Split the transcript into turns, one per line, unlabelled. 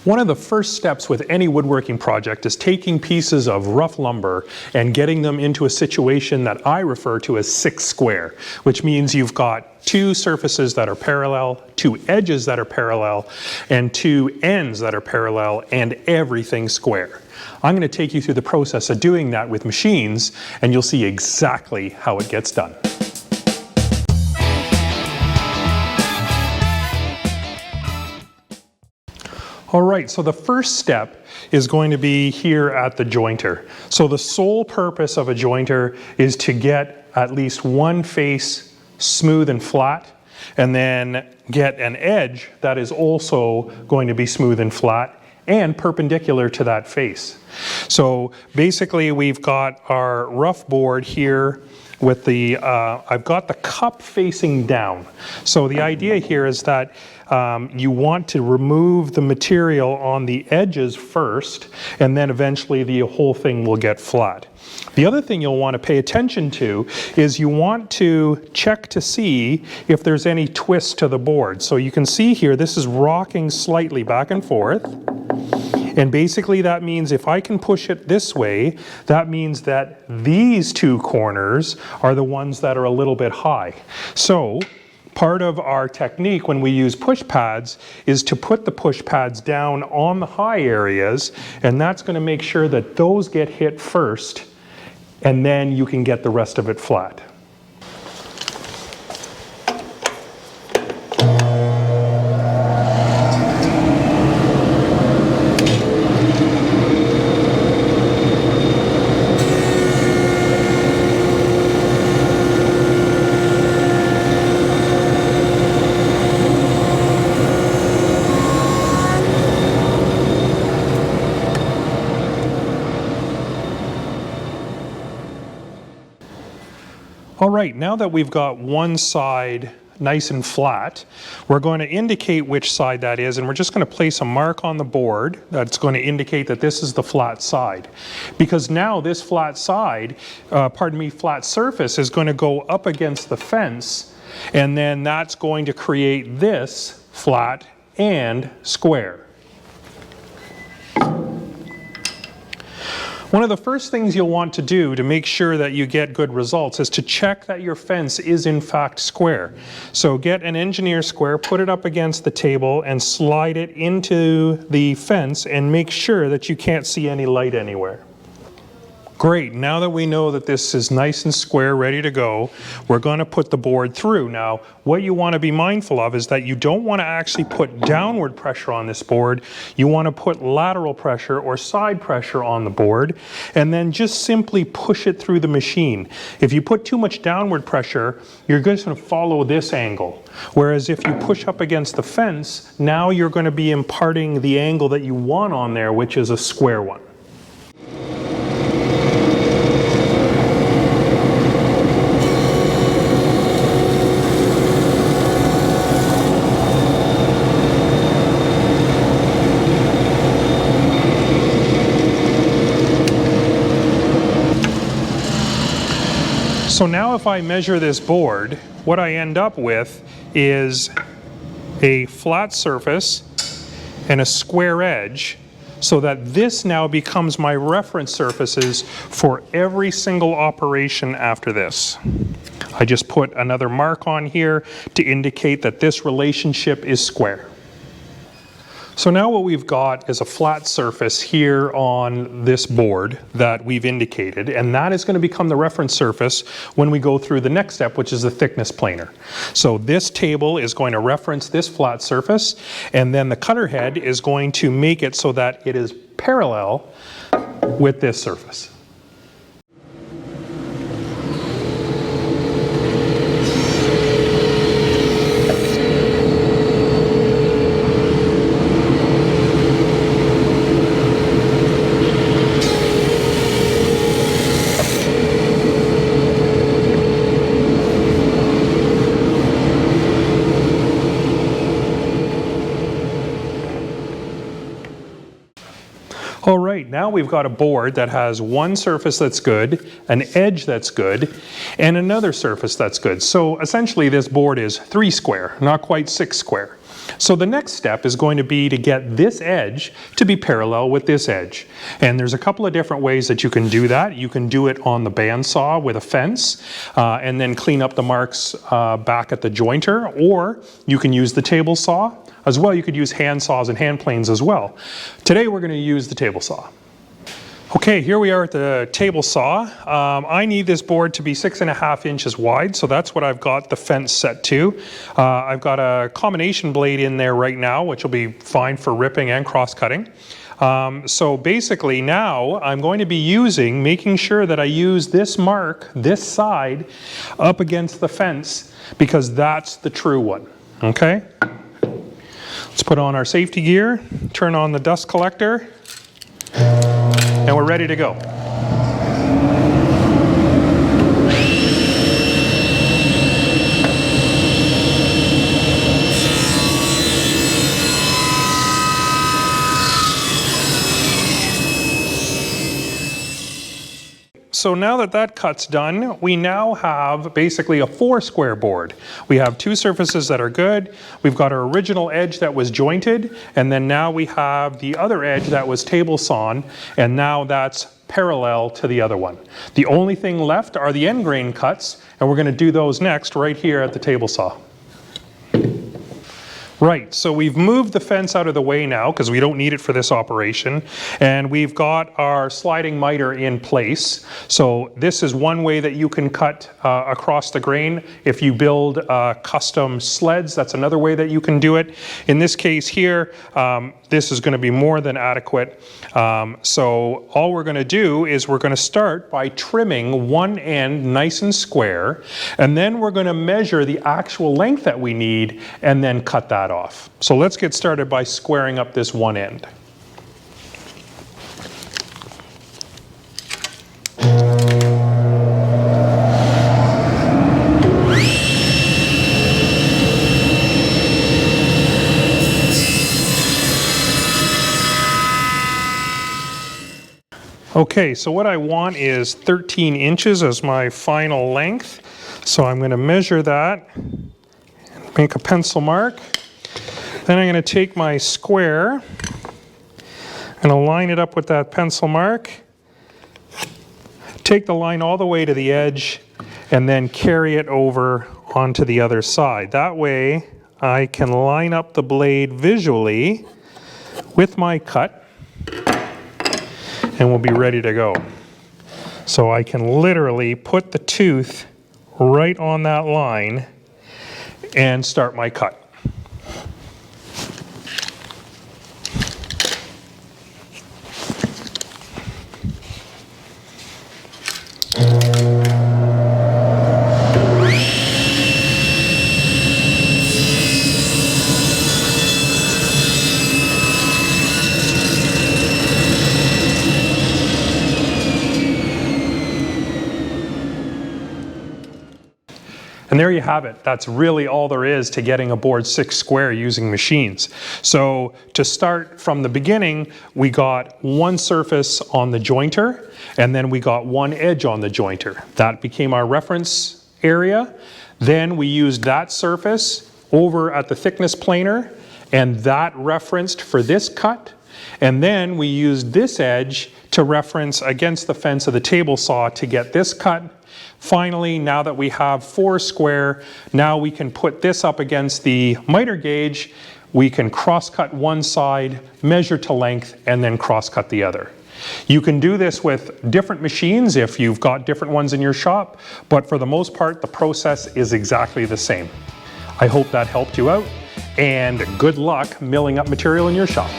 One of the first steps with any woodworking project is taking pieces of rough lumber and getting them into a situation that I refer to as 6 square, which means you've got 2 surfaces that are parallel, 2 edges that are parallel, and 2 ends that are parallel, and everything square. I'm going to take you through the process of doing that with machines, and you'll see exactly how it gets done. Alright, so the first step is going to be here at the jointer. So the sole purpose of a jointer is to get at least one face smooth and flat, and then get an edge that is also going to be smooth and flat and perpendicular to that face. So basically we've got our rough board here with the, I've got the cup facing down. So the idea here is that you want to remove the material on the edges first, and then eventually the whole thing will get flat. The other thing you'll want to pay attention to is you want to check to see if there's any twist to the board. So you can see here this is rocking slightly back and forth. And basically that means if I can push it this way, that means that these 2 corners are the ones that are a little bit high. So part of our technique when we use push pads is to put the push pads down on the high areas, and that's going to make sure that those get hit first, and then you can get the rest of it flat. All right, now that we've got one side nice and flat, we're going to indicate which side that is, and we're just going to place a mark on the board that's going to indicate that this is the flat side. Because now this flat side, flat surface is going to go up against the fence, and then that's going to create this flat and square. One of the first things you'll want to do to make sure that you get good results is to check that your fence is in fact square. So get an engineer square, put it up against the table, and slide it into the fence and make sure that you can't see any light anywhere. Great, now that we know that this is nice and square, ready to go, we're going to put the board through. Now, what you want to be mindful of is that you don't want to actually put downward pressure on this board. You want to put lateral pressure or side pressure on the board, and then just simply push it through the machine. If you put too much downward pressure, you're just going to follow this angle. Whereas if you push up against the fence, now you're going to be imparting the angle that you want on there, which is a square one. So now if I measure this board, what I end up with is a flat surface and a square edge, so that this now becomes my reference surfaces for every single operation after this. I just put another mark on here to indicate that this relationship is square. So now what we've got is a flat surface here on this board that we've indicated, and that is going to become the reference surface when we go through the next step, which is the thickness planer. So this table is going to reference this flat surface, and then the cutter head is going to make it so that it is parallel with this surface. All right, now we've got a board that has one surface that's good, an edge that's good, and another surface that's good. So essentially this board is 3 square, not quite 6 square. So the next step is going to be to get this edge to be parallel with this edge. And there's a couple of different ways that you can do that. You can do it on the bandsaw with a fence and then clean up the marks back at the jointer, or you can use the table saw. As well, you could use hand saws and hand planes as well. Today we're going to use the table saw. Okay, here we are at the table saw. I need this board to be 6.5 inches wide, so that's what I've got the fence set to. I've got a combination blade in there right now, which will be fine for ripping and cross-cutting. So basically now I'm going to be making sure that I use this mark, this side, up against the fence, because that's the true one, okay? Let's put on our safety gear, turn on the dust collector, and we're ready to go. So now that that cut's done, we now have basically a 4-square board. We have 2 surfaces that are good. We've got our original edge that was jointed, and then now we have the other edge that was table sawn, and now that's parallel to the other one. The only thing left are the end grain cuts, and we're going to do those next right here at the table saw. Right, so we've moved the fence out of the way now because we don't need it for this operation, and we've got our sliding miter in place. So this is one way that you can cut across the grain. If you build custom sleds, that's another way that you can do it. In this case here, this is going to be more than adequate. So all we're going to do is we're going to start by trimming one end nice and square, and then we're going to measure the actual length that we need and then cut that off. So let's get started by squaring up this one end. Okay, so what I want is 13 inches as my final length. So I'm going to measure that and make a pencil mark. Then I'm going to take my square and align it up with that pencil mark. Take the line all the way to the edge and then carry it over onto the other side. That way I can line up the blade visually with my cut, and we'll be ready to go. So I can literally put the tooth right on that line and start my cut. And there you have it. That's really all there is to getting a board 6 square using machines. So to start from the beginning, we got one surface on the jointer, and then we got one edge on the jointer. That became our reference area. Then we used that surface over at the thickness planer, and that referenced for this cut. And then we used this edge to reference against the fence of the table saw to get this cut. Finally, now that we have 4 square, now we can put this up against the miter gauge. We can cross-cut one side, measure to length, and then cross-cut the other. You can do this with different machines if you've got different ones in your shop, but for the most part, the process is exactly the same. I hope that helped you out, and good luck milling up material in your shop.